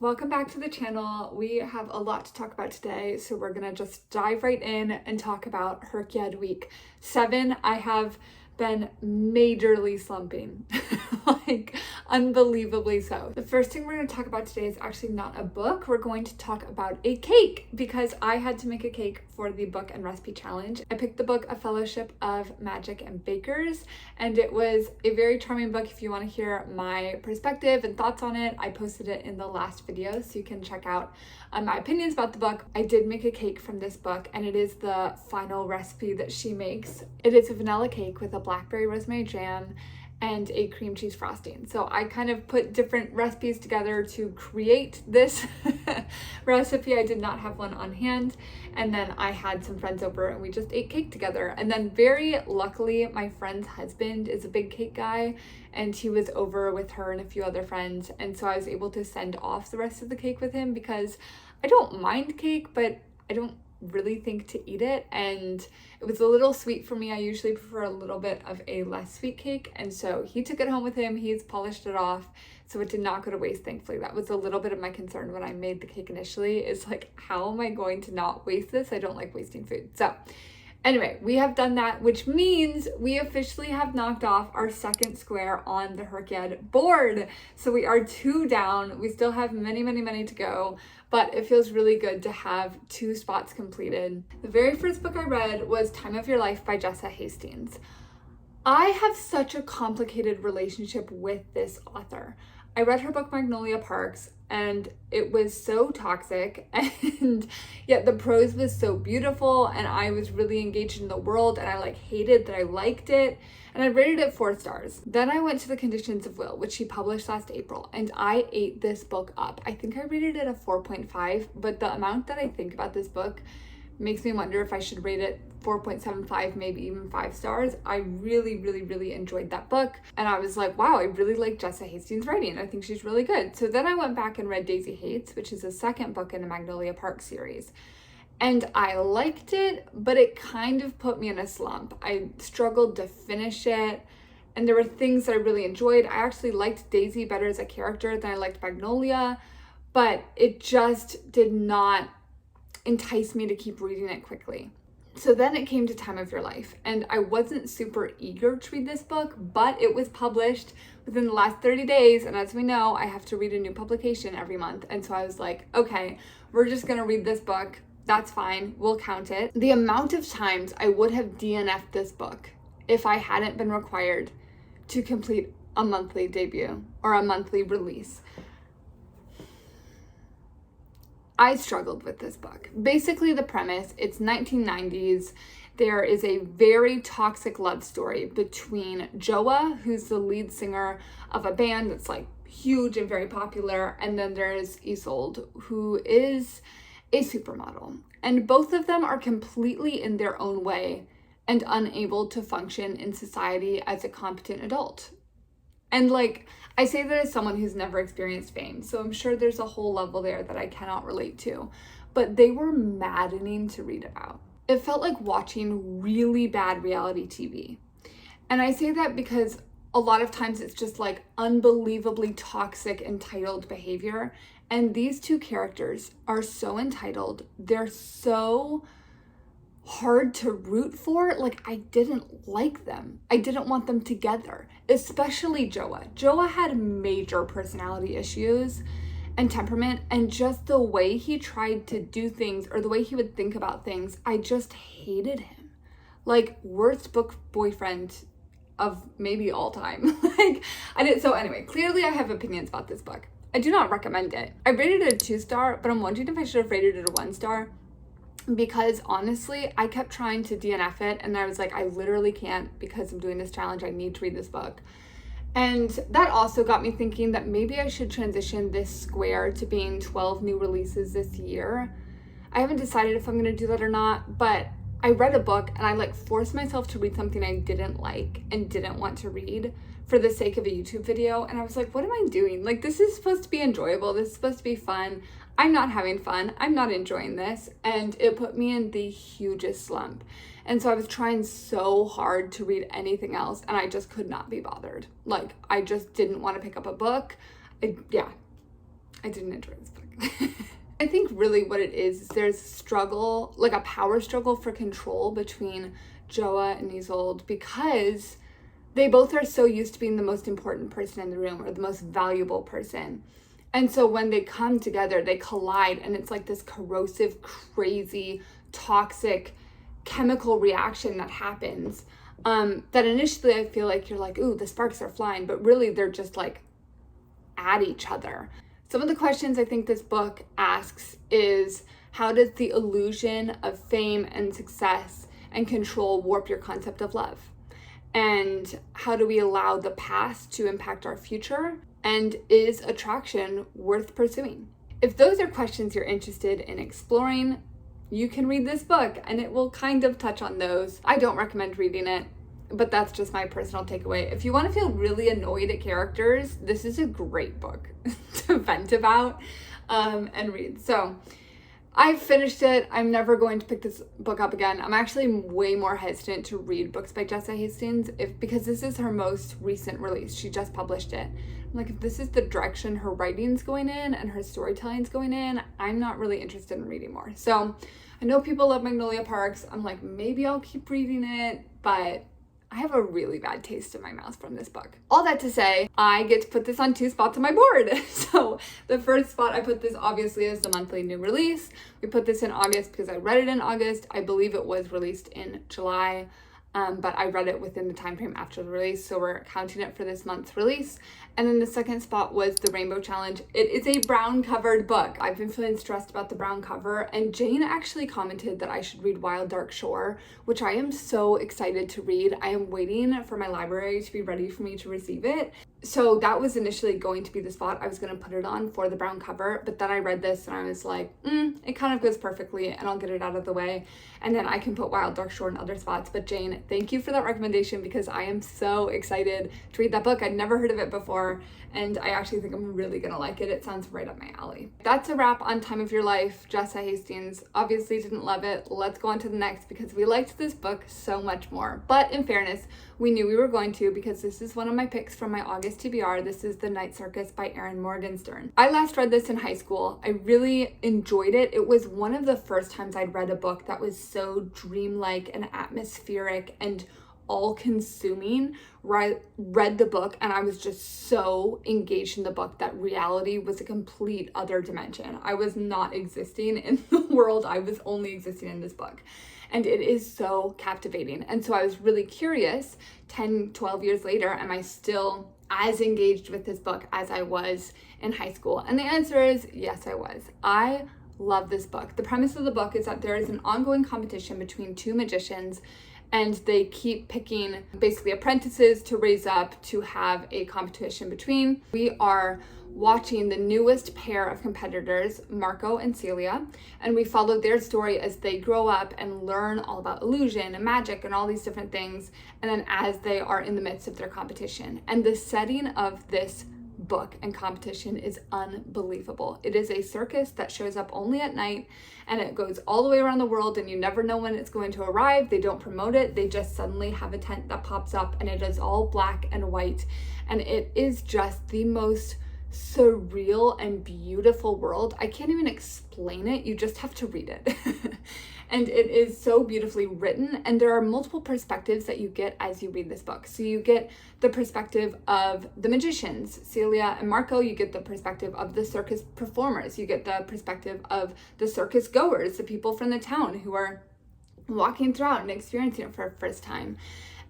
Welcome back to the channel. We have a lot to talk about today, so we're gonna just dive right in and talk about HRCYED week 7. I have been majorly slumping, like unbelievably so. The first thing we're going to talk about today is actually not a book. We're going to talk about a cake because I had to make a cake for the book and recipe challenge. I picked the book A Fellowship of Magic and Bakers, and it was a very charming book. If you want to hear my perspective and thoughts on it, I posted it in the last video, so you can check out my opinions about the book. I did make a cake from this book, and it is the final recipe that she makes. It is a vanilla cake with a blackberry rosemary jam and a cream cheese frosting. So I kind of put different recipes together to create this recipe. I did not have one on hand. And then I had some friends over and we just ate cake together. And then very luckily, my friend's husband is a big cake guy and he was over with her and a few other friends. And so I was able to send off the rest of the cake with him because I don't mind cake, but I don't really think to eat it, and it was a little sweet for me. I usually prefer a little bit of a less sweet cake, and so he took it home with him. He's polished it off, so it did not go to waste, thankfully. That was a little bit of my concern when I made the cake initially, is like, how am I going to not waste this? I don't like wasting food. So anyway, we have done that, which means we officially have knocked off our second square on the HRCYED board. So we are 2 down. We still have many to go, but it feels really good to have 2 spots completed. The very first book I read was Time of Your Life by Jessa Hastings. I have such a complicated relationship with this author. I read her book Magnolia Parks and it was so toxic, and yet the prose was so beautiful and I was really engaged in the world, and I hated that I liked it, and I rated it 4 stars. Then I went to The Conditions of Will, which she published last April, and I ate this book up. I think I rated it a 4.5, but the amount that I think about this book makes me wonder if I should rate it 4.75, maybe even 5 stars. I really enjoyed that book. And I was like, wow, I really like Jessa Hastings' writing. I think she's really good. So then I went back and read Daisy Hates, which is the second book in the Magnolia Park series. And I liked it, but it kind of put me in a slump. I struggled to finish it. And there were things that I really enjoyed. I actually liked Daisy better as a character than I liked Magnolia, but it just did not entice me to keep reading it quickly. So then it came to Time of Your Life, and I wasn't super eager to read this book, but it was published within the last 30 days, and as we know, I have to read a new publication every month, and so I was like, okay, we're just gonna read this book. That's fine, we'll count it. The amount of times I would have DNF'd this book if I hadn't been required to complete a monthly debut or a monthly release. I struggled with this book. Basically, the premise, it's 1990s. There is a very toxic love story between Joa, who's the lead singer of a band that's huge and very popular, and then there's Isolde, who is a supermodel. And both of them are completely in their own way and unable to function in society as a competent adult. And I say that as someone who's never experienced fame, so I'm sure there's a whole level there that I cannot relate to, but they were maddening to read about. It felt like watching really bad reality TV. And I say that because a lot of times it's just unbelievably toxic, entitled behavior. And these 2 characters are so entitled. They're so hard to root for. I didn't like them. I didn't want them together, especially Joa. Joa had major personality issues and temperament, and just the way he tried to do things or the way he would think about things, I just hated him. Worst book boyfriend of maybe all time. So anyway, clearly I have opinions about this book. I do not recommend it. I rated it a 2 star, but I'm wondering if I should have rated it a 1 star. Because honestly, I kept trying to DNF it, and I was like, I literally can't because I'm doing this challenge. I need to read this book. And that also got me thinking that maybe I should transition this square to being 12 new releases this year. I haven't decided if I'm going to do that or not, but I read a book and I forced myself to read something I didn't like and didn't want to read for the sake of a YouTube video. And I was like, what am I doing? This is supposed to be enjoyable. This is supposed to be fun. I'm not having fun. I'm not enjoying this. And it put me in the hugest slump. And so I was trying so hard to read anything else, and I just could not be bothered. I just didn't want to pick up a book. I didn't enjoy this book. I think really what it is there's struggle, like a power struggle for control between Joa and Isolde, because they both are so used to being the most important person in the room or the most valuable person. And so when they come together, they collide, and it's like this corrosive, crazy, toxic chemical reaction that happens. That initially I feel like you're like, ooh, the sparks are flying, but really they're just like at each other. Some of the questions I think this book asks is, how does the illusion of fame and success and control warp your concept of love? And how do we allow the past to impact our future? And is attraction worth pursuing? If those are questions you're interested in exploring, you can read this book and it will kind of touch on those. I don't recommend reading it, but that's just my personal takeaway. If you want to feel really annoyed at characters, this is a great book to vent about and read. So I finished it. I'm never going to pick this book up again. I'm actually way more hesitant to read books by Jessa Hastings because this is her most recent release. She just published it. Like, if this is the direction her writing's going in and her storytelling's going in, I'm not really interested in reading more. So I know people love Magnolia Parks. I'm like, maybe I'll keep reading it, but I have a really bad taste in my mouth from this book. All that to say, I get to put this on 2 spots on my board. So the first spot I put this obviously is the monthly new release. We put this in August because I read it in August. I believe it was released in July, but I read it within the time frame after the release, so we're counting it for this month's release. And then the second spot was the Rainbow Challenge. It is a brown covered book. I've been feeling stressed about the brown cover, and Jane actually commented that I should read Wild Dark Shore, which I am so excited to read. I am waiting for my library to be ready for me to receive it. So that was initially going to be the spot I was going to put it on for the brown cover, but then I read this and I was like, it kind of goes perfectly, and I'll get it out of the way, and then I can put Wild Dark Shore in other spots. But Jane, thank you for that recommendation, because I am so excited to read that book. I'd never heard of it before, and I actually think I'm really gonna like it. It sounds right up my alley. That's a wrap on Time of Your Life, Jessa Hastings. Obviously didn't love it. Let's go on to the next, because we liked this book so much more. But in fairness, we knew we were going to, because this is one of my picks from my August TBR. This is The Night Circus by Erin Morgenstern. I last read this in high school. I really enjoyed it. It was one of the first times I'd read a book that was so dreamlike and atmospheric and all-consuming. I read the book and I was just so engaged in the book that reality was a complete other dimension. I was not existing in the world. I was only existing in this book. And it is so captivating. And so I was really curious, 10, 12 years later, am I still as engaged with this book as I was in high school? And the answer is yes, I was. I love this book. The premise of the book is that there is an ongoing competition between 2 magicians, and they keep picking basically apprentices to raise up to have a competition between. We are watching the newest pair of competitors, Marco and Celia, and we follow their story as they grow up and learn all about illusion and magic and all these different things, and then as they are in the midst of their competition. And the setting of this book and competition is unbelievable. It is a circus that shows up only at night, and it goes all the way around the world, and you never know when it's going to arrive. They don't promote it. They just suddenly have a tent that pops up, and it is all black and white, and it is just the most surreal and beautiful world. I can't even explain it. You just have to read it. And it is so beautifully written, and there are multiple perspectives that you get as you read this book. So you get the perspective of the magicians, Celia and Marco. You get the perspective of the circus performers. You get the perspective of the circus goers, the people from the town who are walking throughout and experiencing it for the first time.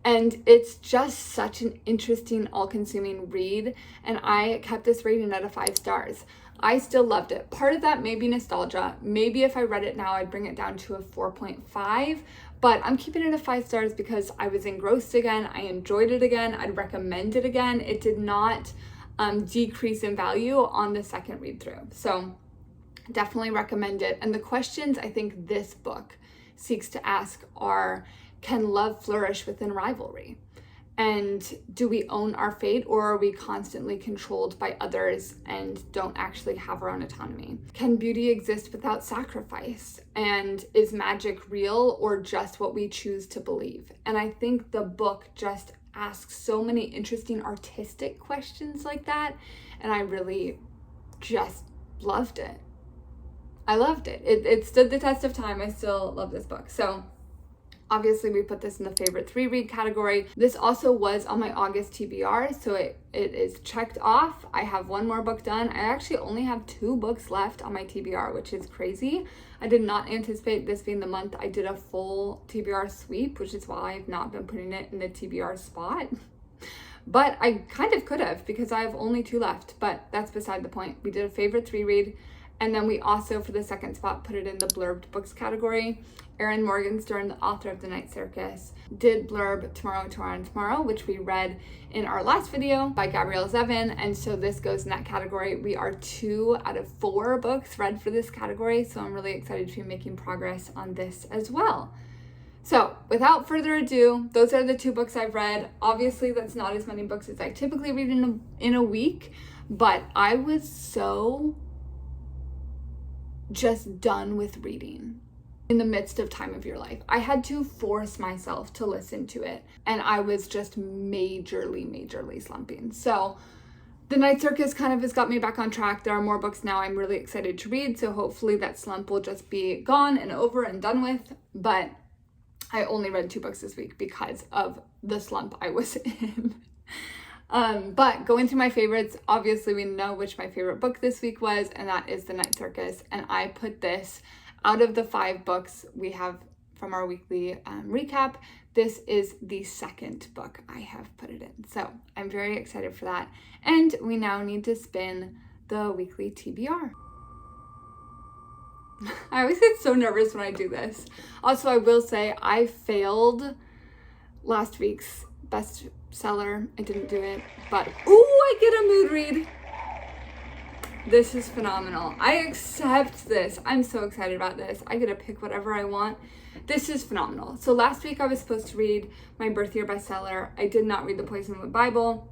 And it's just such an interesting, all-consuming read, and I kept this rating at a 5 stars. I still loved it. Part of that may be nostalgia. Maybe if I read it now, I'd bring it down to a 4.5, but I'm keeping it at 5 stars because I was engrossed again. I enjoyed it again. I'd recommend it again. It did not decrease in value on the second read through. So definitely recommend it. And the questions I think this book seeks to ask are, can love flourish within rivalry? And do we own our fate, or are we constantly controlled by others and don't actually have our own autonomy? Can beauty exist without sacrifice? And is magic real or just what we choose to believe? And I think the book just asks so many interesting artistic questions like that. And I really just loved it. I loved it. It stood the test of time. I still love this book. So obviously we put this in the favorite 3 read category. This also was on my August TBR, so it is checked off. I have 1 more book done. I actually only have 2 books left on my TBR, which is crazy. I did not anticipate this being the month I did a full TBR sweep, which is why I've not been putting it in the TBR spot. But I kind of could have, because I have only 2 left, but that's beside the point. We did a favorite 3 read. And then we also, for the second spot, put it in the blurbed books category. Erin Morgenstern, the author of The Night Circus, did blurb Tomorrow, Tomorrow, and Tomorrow, which we read in our last video by Gabrielle Zevin. And so this goes in that category. We are 2 out of 4 books read for this category. So I'm really excited to be making progress on this as well. So without further ado, those are the 2 books I've read. Obviously, that's not as many books as I typically read in a week, but I was so just done with reading in the midst of Time of Your Life. I had to force myself to listen to it, and I was just majorly slumping. So The Night Circus kind of has got me back on track. There are more books now I'm really excited to read, so hopefully that slump will just be gone and over and done with. But I only read 2 books this week because of the slump I was in. But going through my favorites, obviously we know which my favorite book this week was, and that is The Night Circus. And I put this out of the 5 books we have from our weekly recap. This is the 2nd book I have put it in. So I'm very excited for that. And we now need to spin the weekly TBR. I always get so nervous when I do this. Also, I will say I failed last week's bestseller. I didn't do it, but ooh, I get a mood read. This is phenomenal. I accept this. I'm so excited about this. I get to pick whatever I want. This is phenomenal. So last week I was supposed to read my birth year bestseller. I did not read The Poisonwood Bible.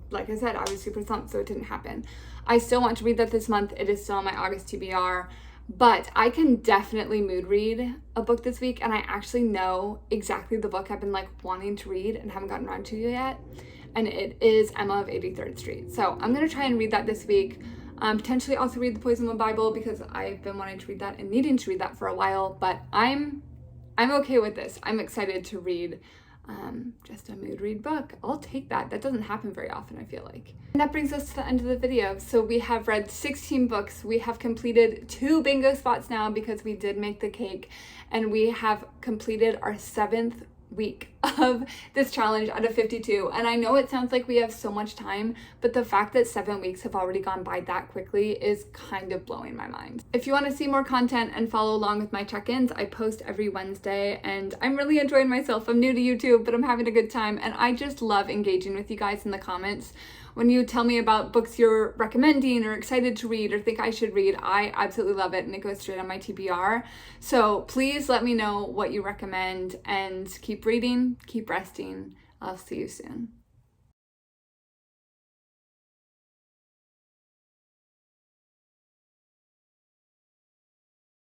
Like I said, I was super slumped, so it didn't happen. I still want to read that this month. It is still on my August TBR. But I can definitely mood read a book this week, and I actually know exactly the book I've been like wanting to read and haven't gotten around to yet, and it is Emma of 83rd Street. So I'm gonna try and read that this week. Potentially also read The Poisonwood Bible, because I've been wanting to read that and needing to read that for a while, but I'm okay with this. I'm excited to read just a mood read book. I'll take that. That doesn't happen very often, I feel like. And that brings us to the end of the video. So we have read 16 books. We have completed 2 bingo spots now because we did make the cake, and we have completed our 7th week of this challenge out of 52. And I know it sounds like we have so much time, but the fact that 7 weeks have already gone by that quickly is kind of blowing my mind. If you want to see more content and follow along with my check-ins, I post every Wednesday, and I'm really enjoying myself. I'm new to YouTube, but I'm having a good time, and I just love engaging with you guys in the comments. When you tell me about books you're recommending or excited to read or think I should read, I absolutely love it, and it goes straight on my TBR. So please let me know what you recommend, and keep reading, keep resting. I'll see you soon.